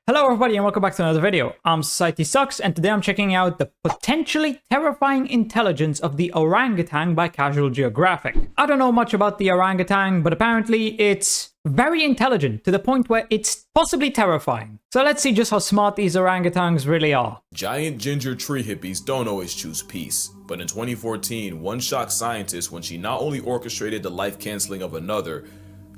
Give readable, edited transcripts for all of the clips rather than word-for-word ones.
Hello everybody and welcome back to another video. I'm SocietySucks and today I'm checking out the potentially terrifying intelligence of the orangutan by Casual Geographic. I don't know much about the orangutan, but apparently it's very intelligent to the point where it's possibly terrifying. So let's see just how smart these orangutans really are. Giant ginger tree hippies don't always choose peace, but in 2014, one shocked scientist when she not only orchestrated the life canceling of another,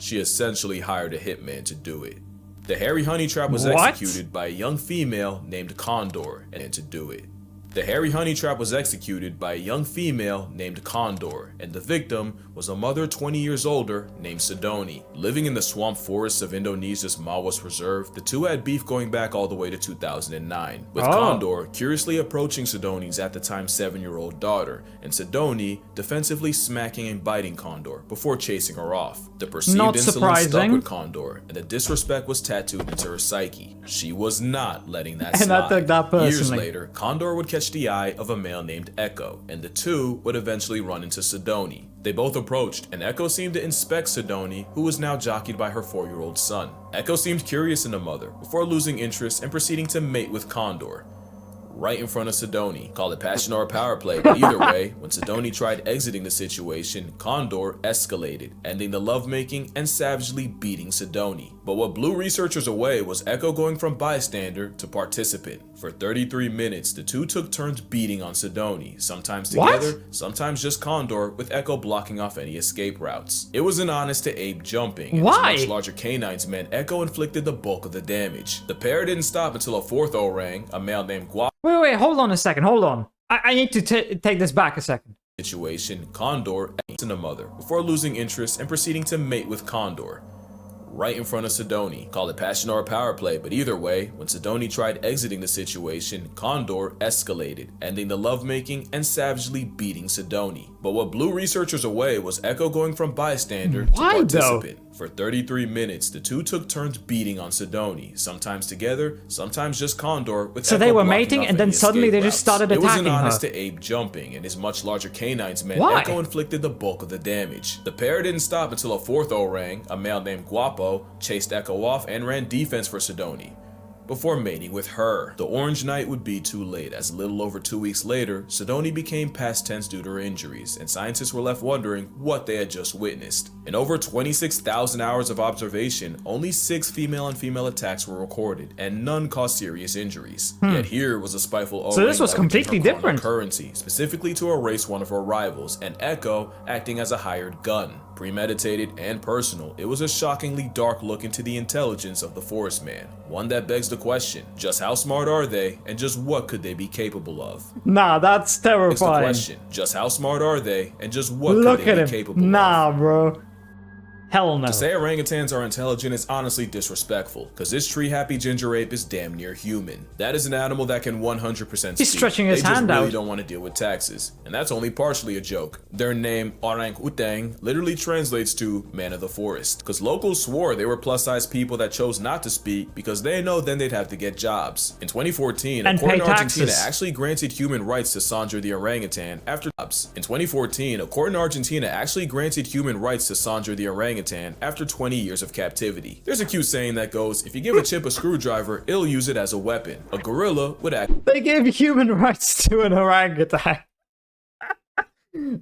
she essentially hired a hitman to do it. The hairy honey trap was executed by a young female named Condor, and to do it. The hairy honey trap was executed by a young female named Condor, and the victim was a mother 20 years older named Sidoni. Living in the swamp forests of Indonesia's Mawas Reserve, the two had beef going back all the way to 2009, with Condor curiously approaching Sidoni's at the time 7-year-old daughter, and Sidoni defensively smacking and biting Condor before chasing her off. The perceived insolence stuck with Condor, and the disrespect was tattooed into her psyche. She was not letting that slide. And I took that personally. Years later, Condor would catch the eye of a male named Echo, and the two would eventually run into Sidoni. They both approached, and Echo seemed to inspect Sidoni, who was now jockeyed by her 4-year-old son. Echo seemed curious in the mother, before losing interest and proceeding to mate with Condor. Right in front of Sidoni. Call it passion or power play, but either way, when Sidoni tried exiting the situation, Condor escalated, ending the lovemaking and savagely beating Sidoni. But what blew researchers away was Echo going from bystander to participant. For 33 minutes, the two took turns beating on Sidoni, sometimes together, sometimes just Condor, with Echo blocking off any escape routes. It was an honest to ape jumping, and as much larger canines meant Echo inflicted the bulk of the damage. The pair didn't stop until a fourth orang, a male named Guap. Wait, hold on a second, hold on. I need to take this back a second. Situation, Condor ate the mother, before losing interest and proceeding to mate with Condor. Right in front of Sidoni. Call it passion or power play, but either way, when Sidoni tried exiting the situation, Condor escalated, ending the lovemaking and savagely beating Sidoni. But what blew researchers away was Echo going from bystander to participant. For 33 minutes, the two took turns beating on Sidoni, sometimes together, sometimes just Condor, with so Echo they were mating and then suddenly they just started attacking her. It was an honest to ape jumping, and his much larger canines meant Echo inflicted the bulk of the damage. The pair didn't stop until a fourth orang, a male named Guapo, chased Echo off and ran defense for Sidoni, before mating with her. The Orange Night would be too late, as a little over 2 weeks later, Sidoni became past tense due to her injuries, and scientists were left wondering what they had just witnessed. In over 26,000 hours of observation, only 6 female on female attacks were recorded, and none caused serious injuries. Yet here was a spiteful O-ring, so this was completely different. Currency, specifically to erase one of her rivals, and Echo acting as a hired gun. Premeditated and personal, it was a shockingly dark look into the intelligence of the forest man. One that begs the question, just how smart are they, and just what could they be capable of? Nah, that's terrifying. It's the question, just how smart are they, and just what could they be capable of? Nah, bro. Hell no. To say orangutans are intelligent is honestly disrespectful, because this tree-happy ginger ape is damn near human. That is an animal that can 100% speak. He's stretching his hand out. They just really don't want to deal with taxes, and that's only partially a joke. Their name, Orangutan, literally translates to man of the forest, because locals swore they were plus-size people that chose not to speak because they know then they'd have to get jobs. In 2014, a court in Argentina actually granted human rights to Sandra the orangutan after jobs. In 2014, a court in Argentina actually granted human rights to Sandra the orangutan after 20 years of captivity. There's a cute saying that goes, if you give a chimp a screwdriver, it'll use it as a weapon. A gorilla would act. They gave human rights to an orangutan.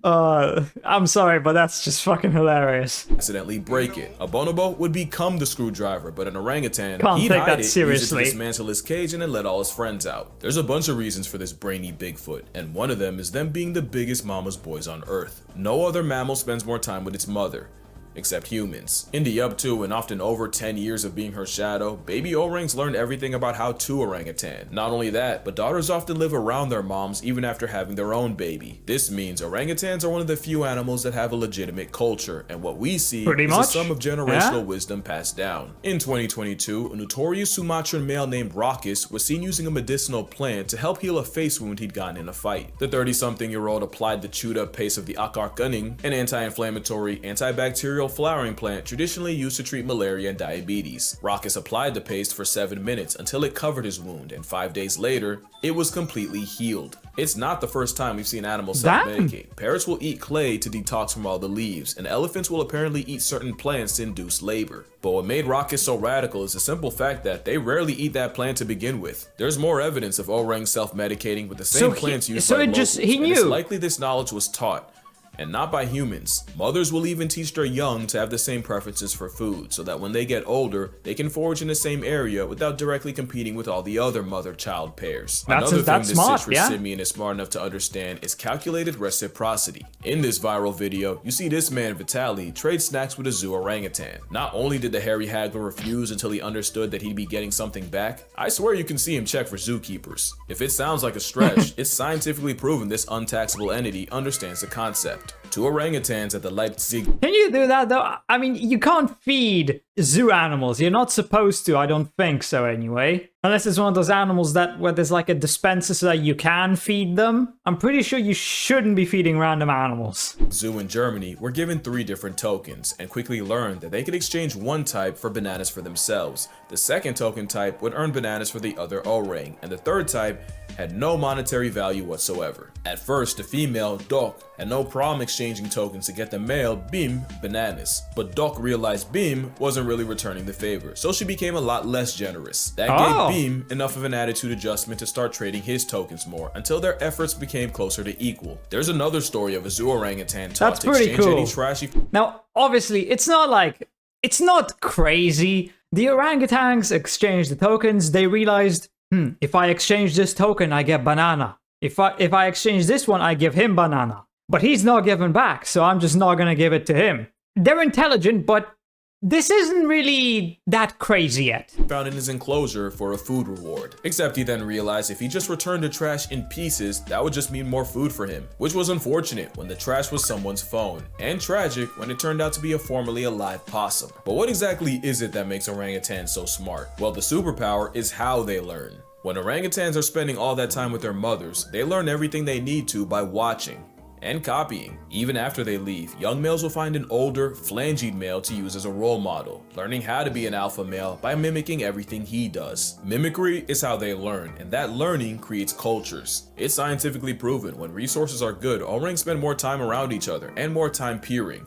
I'm sorry, but that's just fucking hilarious. Accidentally break it. A bonobo would become the screwdriver, but an orangutan, can't he'd take hide that it, seriously. use it to dismantle his cage and then let all his friends out. There's a bunch of reasons for this brainy Bigfoot, and one of them is them being the biggest mama's boys on Earth. No other mammal spends more time with its mother, except humans. In the up to and often over 10 years of being her shadow, baby orangs learned everything about how to orangutan. Not only that, but daughters often live around their moms even after having their own baby. This means orangutans are one of the few animals that have a legitimate culture, and what we see is a sum of generational wisdom passed down. In 2022, a notorious Sumatran male named Raucus was seen using a medicinal plant to help heal a face wound he'd gotten in a fight. The 30-something-year-old applied the chewed-up paste of the akar kuning, an anti-inflammatory, antibacterial pale flowering plant traditionally used to treat malaria and diabetes. Raucus applied the paste for 7 minutes until it covered his wound, and 5 days later, it was completely healed. It's not the first time we've seen animals self-medicate. Parrots will eat clay to detox from all the leaves, and elephants will apparently eat certain plants to induce labor. But what made Raucus so radical is the simple fact that they rarely eat that plant to begin with. There's more evidence of orangs self-medicating with the same plants used by locals, and it's likely this knowledge was taught, and not by humans. Mothers will even teach their young to have the same preferences for food, so that when they get older, they can forage in the same area without directly competing with all the other mother-child pairs. Another thing this citrus simian is smart enough to understand is calculated reciprocity. In this viral video, you see this man Vitaly trade snacks with a zoo orangutan. Not only did the hairy haggler refuse until he understood that he'd be getting something back, I swear you can see him check for zookeepers. If it sounds like a stretch, it's scientifically proven this untaxable entity understands the concept. 2 orangutans at the Leipzig. Can you do that though? I mean, you can't feed zoo animals. You're not supposed to. I don't think so anyway. Unless it's one of those animals that where there's like a dispenser so that you can feed them. I'm pretty sure you shouldn't be feeding random animals. Zoo in Germany were given 3 different tokens and quickly learned that they could exchange one type for bananas for themselves. The second token type would earn bananas for the other orang, and the third type had no monetary value whatsoever. At first, the female, Doc, had no problem exchanging tokens to get the male, Bim, bananas. But Doc realized Bim wasn't really returning the favor, so she became a lot less generous. That gave Bim enough of an attitude adjustment to start trading his tokens more until their efforts became closer to equal. There's another story of a zoo orangutan taught to exchange any trashy... Now, obviously, it's not crazy. The orangutans exchanged the tokens. They realized, if I exchange this token, I get banana. If I exchange this one, I give him banana. But he's not giving back, so I'm just not gonna give it to him. They're intelligent, but this isn't really that crazy yet. Found in his enclosure for a food reward. Except he then realized if he just returned the trash in pieces, that would just mean more food for him. Which was unfortunate when the trash was someone's phone. And tragic when it turned out to be a formerly alive possum. But what exactly is it that makes orangutans so smart? Well, the superpower is how they learn. When orangutans are spending all that time with their mothers, they learn everything they need to by watching and copying. Even after they leave, young males will find an older, phalangeed male to use as a role model, learning how to be an alpha male by mimicking everything he does. Mimicry is how they learn, and that learning creates cultures. It's scientifically proven when resources are good, orangs spend more time around each other and more time peering,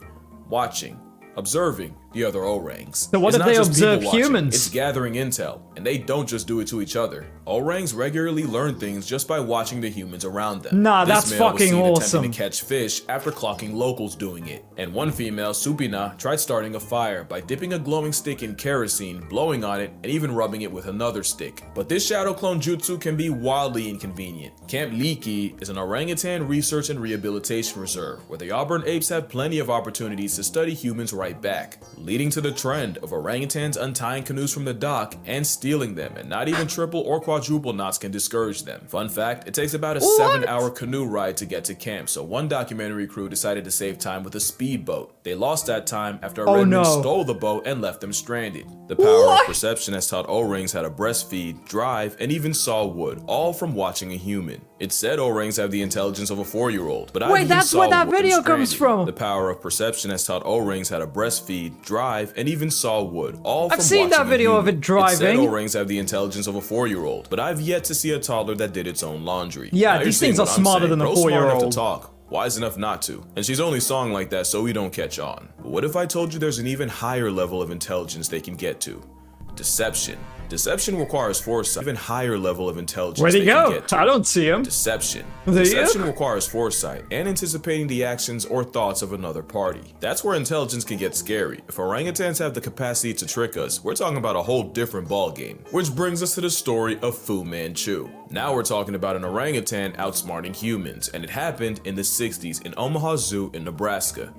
watching, observing the other orangs. So what if they observe humans? It's gathering intel, and they don't just do it to each other. Orangs regularly learn things just by watching the humans around them. Nah, that's fucking awesome. Attempting to catch fish after clocking locals doing it. And one female, Supina, tried starting a fire by dipping a glowing stick in kerosene, blowing on it, and even rubbing it with another stick. But this shadow clone jutsu can be wildly inconvenient. Camp Liki is an orangutan research and rehabilitation reserve where the Auburn apes have plenty of opportunities to study humans right back, leading to the trend of orangutans untying canoes from the dock and stealing them, and not even triple or quadruple knots can discourage them. Fun fact, it takes about a 7-hour canoe ride to get to camp, so one documentary crew decided to save time with a speedboat. They lost that time after a redman stole the boat and left them stranded. The power of perception has taught orangs how to breastfeed, drive, and even saw wood, all from watching a human. It said orangs have the intelligence of a 4-year-old, but wait, that's where that video comes from. The power of perception has taught orangs how to breastfeed, drive, and even saw wood, all from I've seen that video of it driving. It said orangs have the intelligence of a 4-year-old, but I've yet to see a toddler that did its own laundry. Yeah, these things are smarter than a 4-year-old. Smart enough to talk, wise enough not to, and she's only sawing like that so we don't catch on. But what if I told you there's an even higher level of intelligence they can get to? Deception. Deception requires foresight. Even higher level of intelligence. Where'd he go? I don't see him. Deception. Deception requires foresight and anticipating the actions or thoughts of another party. That's where intelligence can get scary. If orangutans have the capacity to trick us, we're talking about a whole different ballgame. Which brings us to the story of Fu Manchu. Now we're talking about an orangutan outsmarting humans, and it happened in the 60s in Omaha Zoo in Nebraska.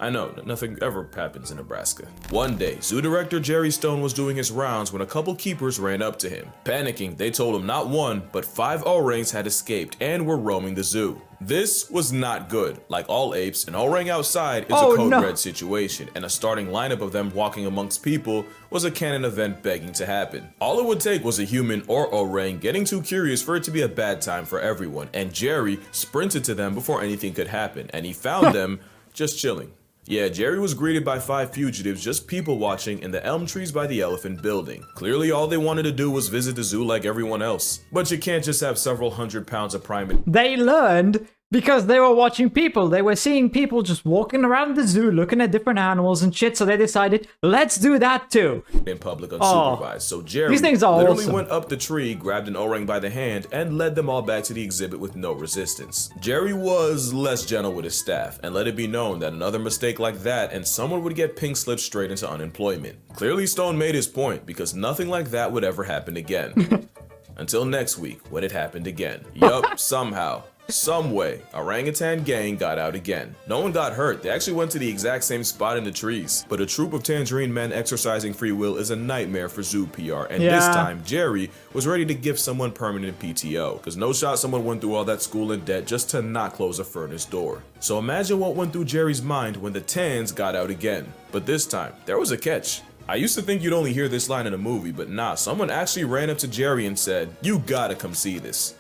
I know, nothing ever happens in Nebraska. One day, zoo director Jerry Stone was doing his rounds when a couple keepers ran up to him. Panicking, they told him not 1, but 5 orangs had escaped and were roaming the zoo. This was not good. Like all apes, an orang outside is a code red situation, and a starting lineup of them walking amongst people was a canon event begging to happen. All it would take was a human or orang getting too curious for it to be a bad time for everyone, and Jerry sprinted to them before anything could happen, and he found them just chilling. Yeah, Jerry was greeted by 5 fugitives just people watching in the elm trees by the elephant building. Clearly all they wanted to do was visit the zoo like everyone else. But you can't just have several 100 pounds of primate They learned because they were watching people. They were seeing people just walking around the zoo looking at different animals and shit, so they decided, let's do that too. in public unsupervised. So Jerry these things are literally awesome. went up the tree, grabbed an orang by the hand, and led them all back to the exhibit with no resistance. Jerry was less gentle with his staff, and let it be known that another mistake like that and someone would get pink slipped straight into unemployment. Clearly Stone made his point, because nothing like that would ever happen again. Until next week, when it happened again. Yup, somehow. Some way, orangutan gang got out again. No one got hurt, they actually went to the exact same spot in the trees. But a troop of tangerine men exercising free will is a nightmare for zoo PR, and this time, Jerry was ready to give someone permanent PTO, cause no shot someone went through all that school in debt just to not close a furnace door. So imagine what went through Jerry's mind when the tans got out again. But this time, there was a catch. I used to think you'd only hear this line in a movie, but nah, someone actually ran up to Jerry and said, "You gotta come see this."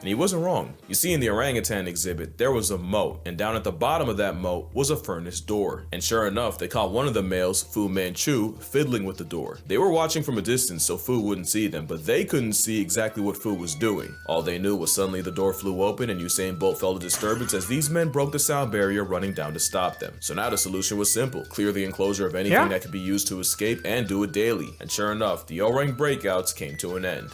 And he wasn't wrong. You see, in the orangutan exhibit, there was a moat, and down at the bottom of that moat was a furnace door. And sure enough, they caught one of the males, Fu Manchu, fiddling with the door. They were watching from a distance so Fu wouldn't see them, but they couldn't see exactly what Fu was doing. All they knew was suddenly the door flew open and Usain Bolt felt a disturbance as these men broke the sound barrier running down to stop them. So now the solution was simple. Clear the enclosure of anything that could be used to escape and do it daily. And sure enough, the orang breakouts came to an end.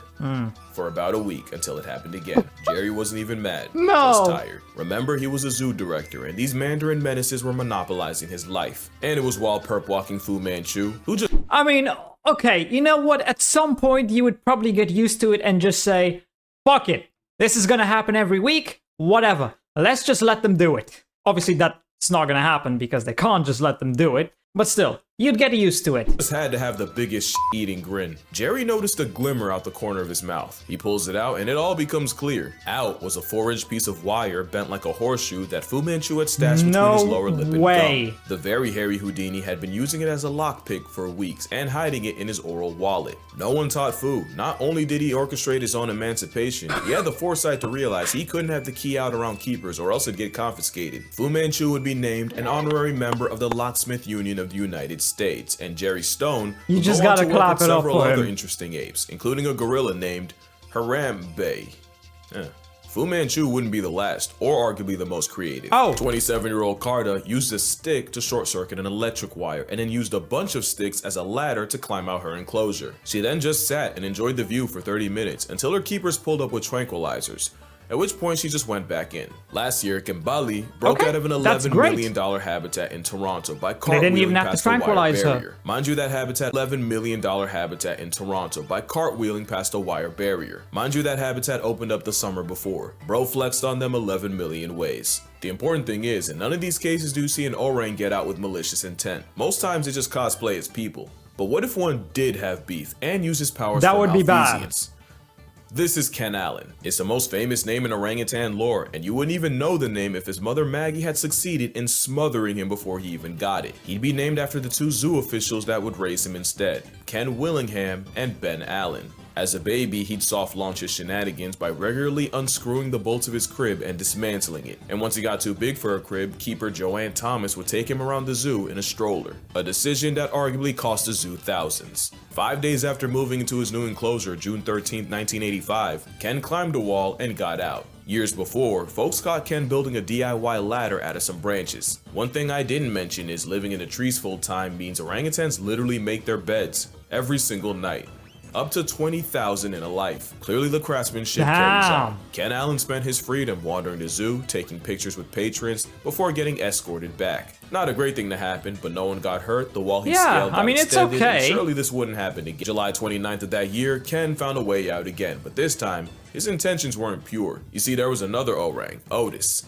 For about a week until it happened again. Jerry wasn't even mad, just tired. Remember, he was a zoo director and these Mandarin menaces were monopolizing his life. And it was while perp walking Fu Manchu, who just— I mean, okay, you know what? At some point, you would probably get used to it and just say, fuck it. This is gonna happen every week. Whatever. Let's just let them do it. Obviously, that's not gonna happen because they can't just let them do it. But still, you'd get used to it. Just had to have the biggest eating grin. Jerry noticed a glimmer out the corner of his mouth. He pulls it out and it all becomes clear. Out was a 4-inch piece of wire bent like a horseshoe that Fu Manchu had stashed between his lower lip and gum. The very hairy Houdini had been using it as a lockpick for weeks and hiding it in his oral wallet. No one taught Fu. Not only did he orchestrate his own emancipation, he had the foresight to realize he couldn't have the key out around keepers or else it'd get confiscated. Fu Manchu would be named an honorary member of the Locksmith Union of the United States, and Jerry Stone you just gotta clap it up several for other him. interesting apes, including a gorilla named Harambe. Fu Manchu wouldn't be the last, or arguably the most creative. 27-year-old Carter used a stick to short circuit an electric wire, and then used a bunch of sticks as a ladder to climb out her enclosure. She then just sat and enjoyed the view for 30 minutes until her keepers pulled up with tranquilizers, at which point she just went back in. Last year, Kimbali broke out of an $11 million habitat in Toronto by cartwheeling past a wire barrier. Mind you, that habitat, $11 million habitat in Toronto by cartwheeling past a wire barrier. Mind you, that habitat opened up the summer before. Bro flexed on them 11 million ways. The important thing is, in none of these cases do you see an orang get out with malicious intent. Most times they just cosplay as people. But what if one did have beef and use his powers that for would be bad. This is Ken Allen. It's the most famous name in orangutan lore, and you wouldn't even know the name if his mother Maggie had succeeded in smothering him before he even got it. He'd be named after the 2 zoo officials that would raise him instead, Ken Willingham and Ben Allen. As a baby, he'd soft launch his shenanigans by regularly unscrewing the bolts of his crib and dismantling it. And once he got too big for a crib, keeper Joanne Thomas would take him around the zoo in a stroller. A decision that arguably cost the zoo thousands. 5 days after moving into his new enclosure, June 13, 1985, Ken climbed a wall and got out. Years before, folks caught Ken building a DIY ladder out of some branches. One thing I didn't mention is living in the trees full time means orangutans literally make their beds every single night. Up to 20,000 in a life. Clearly the craftsmanship carries on. Ken Allen spent his freedom wandering the zoo, taking pictures with patrons, before getting escorted back. Not a great thing to happen, but no one got hurt. The wall he scaled got extended, and surely this wouldn't happen again. July 29th of that year, Ken found a way out again, but this time, his intentions weren't pure. You see, there was another orang, Otis.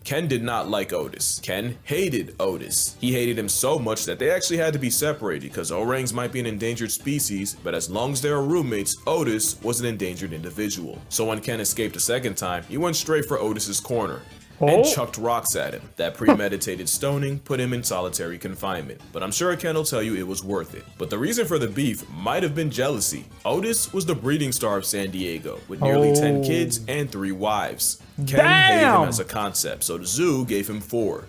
Ken did not like Otis. Ken hated Otis. He hated him so much that they actually had to be separated because orangs might be an endangered species, but as long as they were roommates, Otis was an endangered individual. So when Ken escaped a second time, he went straight for Otis's corner and chucked rocks at him. That premeditated stoning put him in solitary confinement, but I'm sure Ken will tell you it was worth it. But the reason for the beef might have been jealousy. Otis was the breeding star of San Diego, with nearly 10 kids and 3 wives. Ken hated him as a concept, so the zoo gave him 4.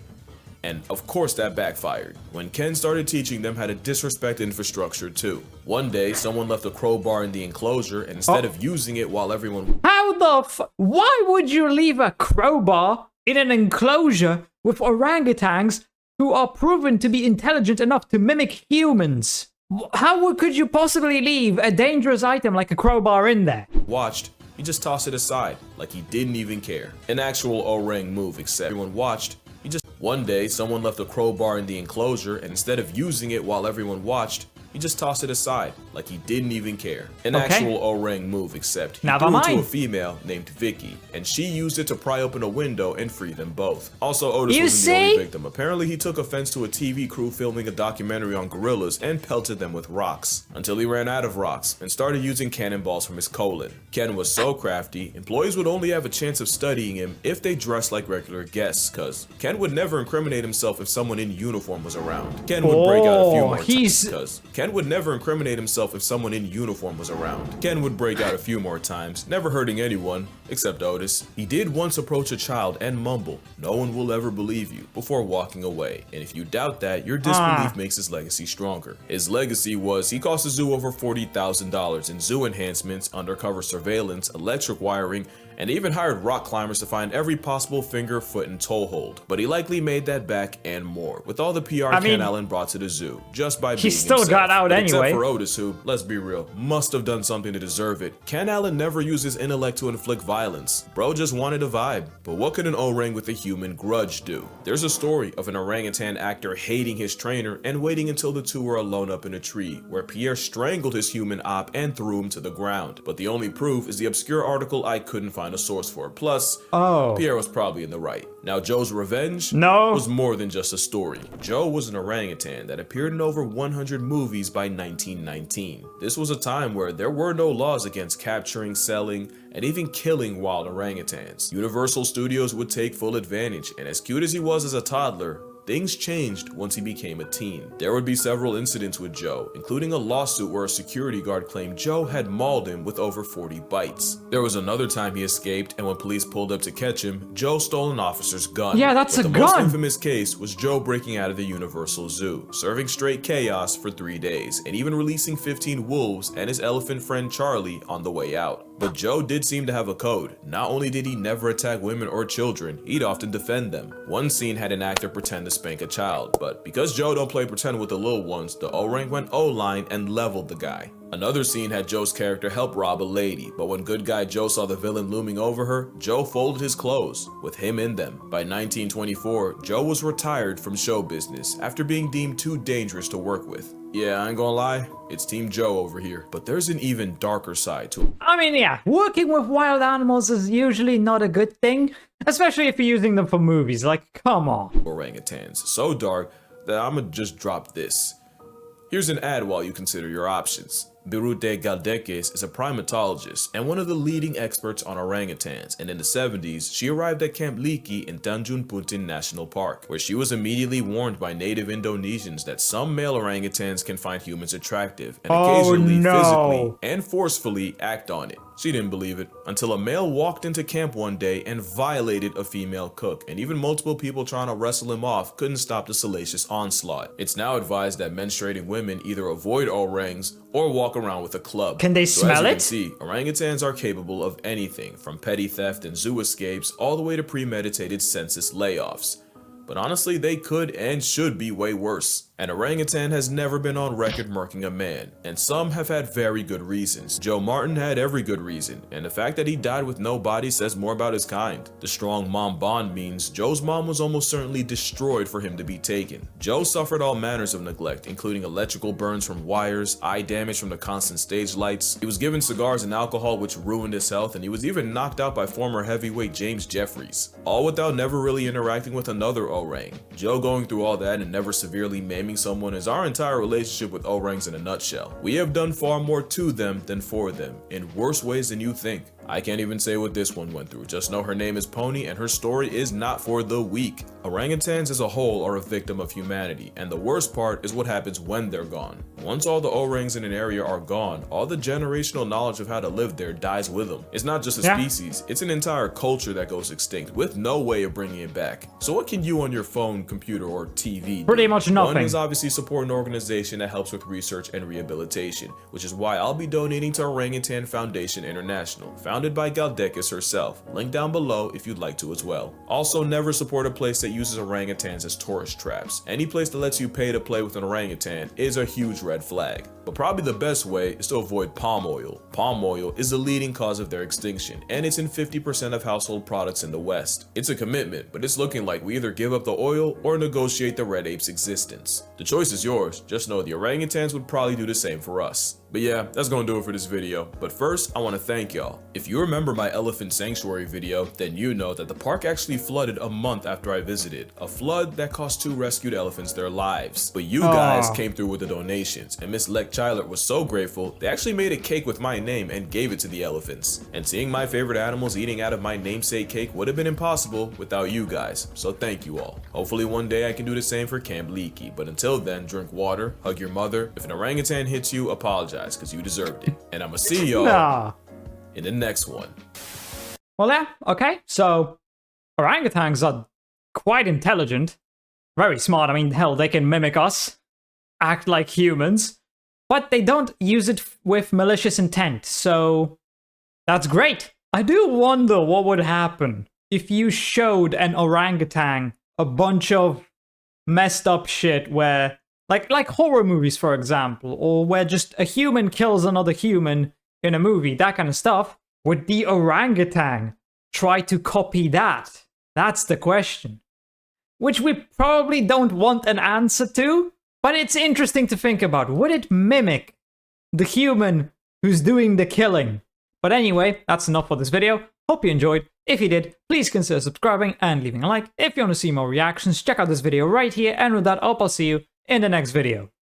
And of course that backfired, when Ken started teaching them how to disrespect infrastructure too. One day, someone left a crowbar in the enclosure, and instead of using it while everyone— How the why would you leave a crowbar in an enclosure with orangutans who are proven to be intelligent enough to mimic humans? How could you possibly leave a dangerous item like a crowbar in there? watched, he just tossed it aside, like he didn't even care. An actual orang move, except everyone watched, he just— One day, someone left a crowbar in the enclosure, and instead of using it while everyone watched, he just tossed it aside, like he didn't even care. An actual orang move, except he threw it to a female named Vicky, and she used it to pry open a window and free them both. Also, Otis wasn't the only victim. Apparently, he took offense to a TV crew filming a documentary on gorillas and pelted them with rocks, until he ran out of rocks and started using cannonballs from his colon. Ken was so crafty, employees would only have a chance of studying him if they dressed like regular guests, cause Ken would never incriminate himself if someone in uniform was around. Ken would break out a few more times, cause Ken would never incriminate himself if someone in uniform was around. Ken would break out a few more times, never hurting anyone, except Otis. He did once approach a child and mumble, "No one will ever believe you," before walking away. And if you doubt that, your disbelief makes his legacy stronger. His legacy was he cost the zoo over $40,000 in zoo enhancements, undercover surveillance, electric wiring, and even hired rock climbers to find every possible finger, foot, and toehold. But he likely made that back and more, with all the PR Ken Allen brought to the zoo, just by being himself. He still got out anyway. Except for Otis, who, let's be real, must have done something to deserve it. Ken Allen never used his intellect to inflict violence. Bro just wanted a vibe. But what could an orang with a human grudge do? There's a story of an orangutan actor hating his trainer and waiting until the two were alone up in a tree, where Pierre strangled his human op and threw him to the ground. But the only proof is the obscure article I couldn't find a source for. Plus, Pierre was probably in the right. Now, Joe's revenge was more than just a story. Joe was an orangutan that appeared in over 100 movies by 1919. This was a time where there were no laws against capturing, selling, and even killing wild orangutans. Universal Studios would take full advantage, and as cute as he was as a toddler, things changed once he became a teen. There would be several incidents with Joe, including a lawsuit where a security guard claimed Joe had mauled him with over 40 bites. There was another time he escaped, and when police pulled up to catch him, Joe stole an officer's gun. Yeah, that's a gun! The most infamous case was Joe breaking out of the Universal Zoo, serving straight chaos for 3 days, and even releasing 15 wolves and his elephant friend Charlie on the way out. But Joe did seem to have a code. Not only did he never attack women or children, he'd often defend them. One scene had an actor pretend to spank a child, but because Joe don't play pretend with the little ones, the orang went O-line and leveled the guy. Another scene had Joe's character help rob a lady, but when good guy Joe saw the villain looming over her, Joe folded his clothes, with him in them. By 1924, Joe was retired from show business after being deemed too dangerous to work with. Yeah, I ain't gonna lie, it's Team Joe over here. But there's an even darker side to it. I mean, yeah, working with wild animals is usually not a good thing, especially if you're using them for movies, like, come on. Orangutans, so dark that I'ma just drop this. Here's an ad while you consider your options. Birute Galdeques is a primatologist and one of the leading experts on orangutans, and in the 70s, she arrived at Camp Liki in Tanjung Puntin National Park, where she was immediately warned by native Indonesians that some male orangutans can find humans attractive and occasionally physically and forcefully act on it. She didn't believe it until a male walked into camp one day and violated a female cook, and even multiple people trying to wrestle him off couldn't stop the salacious onslaught. It's now advised that menstruating women either avoid orangs or walk around with a club. Can they smell it? As you can see, orangutans are capable of anything from petty theft and zoo escapes all the way to premeditated census layoffs. But honestly, they could and should be way worse. An orangutan has never been on record murking a man, and some have had very good reasons. Joe Martin had every good reason, and the fact that he died with no body says more about his kind. The strong mom bond means Joe's mom was almost certainly destroyed for him to be taken. Joe suffered all manners of neglect, including electrical burns from wires, eye damage from the constant stage lights. He was given cigars and alcohol which ruined his health, and he was even knocked out by former heavyweight James Jeffries, all without never really interacting with another orang. Joe going through all that and never severely maiming someone is our entire relationship with orangs in a nutshell. We have done far more to them than for them, in worse ways than you think. I can't even say what this one went through, just know her name is Pony and her story is not for the weak. Orangutans as a whole are a victim of humanity, and the worst part is what happens when they're gone. Once all the orangs in an area are gone, all the generational knowledge of how to live there dies with them. It's not just a species, it's an entire culture that goes extinct with no way of bringing it back. So what can you on your phone, computer, or TV do? Pretty much nothing. One is obviously support an organization that helps with research and rehabilitation, which is why I'll be donating to Orangutan Foundation International, founded by Galdekis herself. Link down below if you'd like to as well. Also, never support a place that uses orangutans as tourist traps. Any place that lets you pay to play with an orangutan is a huge red flag. But probably the best way is to avoid palm oil. Palm oil is the leading cause of their extinction, and it's in 50% of household products in the West. It's a commitment, but it's looking like we either give up the oil or negotiate the red ape's existence. The choice is yours, just know the orangutans would probably do the same for us. But yeah, that's gonna do it for this video. But first, I wanna thank y'all. If you remember my elephant sanctuary video, then you know that the park actually flooded a month after I visited. A flood that cost 2 rescued elephants their lives. But you guys came through with the donations, and Miss Lek Chyler was so grateful, they actually made a cake with my name and gave it to the elephants. And seeing my favorite animals eating out of my namesake cake would have been impossible without you guys, so thank you all. Hopefully one day I can do the same for Camp Leaky, but until then, drink water, hug your mother. If an orangutan hits you, apologize, because you deserved it. And I'ma see y'all in the next one. Well, yeah, okay. So, orangutans are quite intelligent. Very smart. I mean, hell, they can mimic us, act like humans, but they don't use it with malicious intent, so that's great. I do wonder what would happen if you showed an orangutan a bunch of messed up shit where, like horror movies, for example, or where just a human kills another human in a movie, that kind of stuff. Would the orangutan try to copy that? That's the question. Which we probably don't want an answer to, but it's interesting to think about. Would it mimic the human who's doing the killing? But anyway, that's enough for this video. Hope you enjoyed. If you did, please consider subscribing and leaving a like. If you want to see more reactions, check out this video right here. And with that, I'll see you in the next video.